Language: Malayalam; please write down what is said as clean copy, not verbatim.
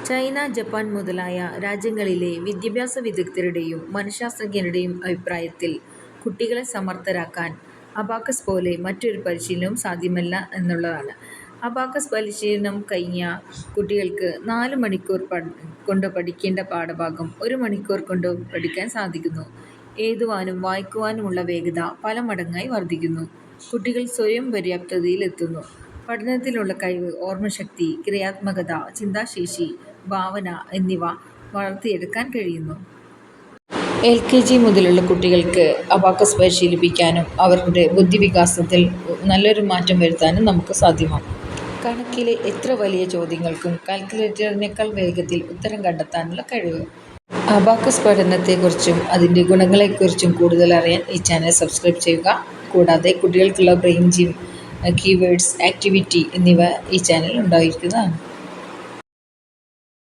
ചൈന, ജപ്പാൻ മുതലായ രാജ്യങ്ങളിലെ വിദ്യാഭ്യാസ വിദഗ്ധരുടെയും മനഃശാസ്ത്രജ്ഞരുടെയും അഭിപ്രായത്തിൽ കുട്ടികളെ സമർത്ഥരാക്കാൻ അബാക്കസ് പോലെ മറ്റൊരു പരിശീലനവും സാധ്യമല്ല എന്നുള്ളതാണ്. അബാക്കസ് പരിശീലനം കഴിഞ്ഞ കുട്ടികൾക്ക് 4 മണിക്കൂർ കൊണ്ട് പഠിക്കേണ്ട പാഠഭാഗം 1 മണിക്കൂർ കൊണ്ട് പഠിക്കാൻ സാധിക്കുന്നു. എഴുതുവാനും വായിക്കുവാനുമുള്ള വേഗത പല മടങ്ങായി വർദ്ധിക്കുന്നു. കുട്ടികൾ സ്വയം പര്യാപ്തതയിലെത്തുന്നു. പഠനത്തിലുള്ള കഴിവ്, ഓർമ്മശക്തി, ക്രിയാത്മകത, ചിന്താശേഷി, ഭാവന എന്നിവ വളർത്തിയെടുക്കാൻ കഴിയുന്നു. LKG മുതലുള്ള കുട്ടികൾക്ക് അബാക്കസ് പരിശീലിപ്പിക്കാനും അവരുടെ ബുദ്ധിവികാസത്തിൽ നല്ലൊരു മാറ്റം വരുത്താനും നമുക്ക് സാധ്യമാകും. കണക്കിലെ എത്ര വലിയ ചോദ്യങ്ങൾക്കും കാൽക്കുലേറ്ററിനേക്കാൾ വേഗത്തിൽ ഉത്തരം കണ്ടെത്താനുള്ള കഴിവ്. അബാക്കസ് പഠനത്തെക്കുറിച്ചും അതിൻ്റെ ഗുണങ്ങളെക്കുറിച്ചും കൂടുതൽ അറിയാൻ ഈ ചാനൽ സബ്സ്ക്രൈബ് ചെയ്യുക. കൂടാതെ കുട്ടികൾക്കുള്ള ബ്രെയിൻ ജിം, കീവേഡ്സ്, ആക്ടിവിറ്റി എന്നിവ ഈ ചാനലിൽ ഉണ്ടായിരിക്കുന്നതാണ്.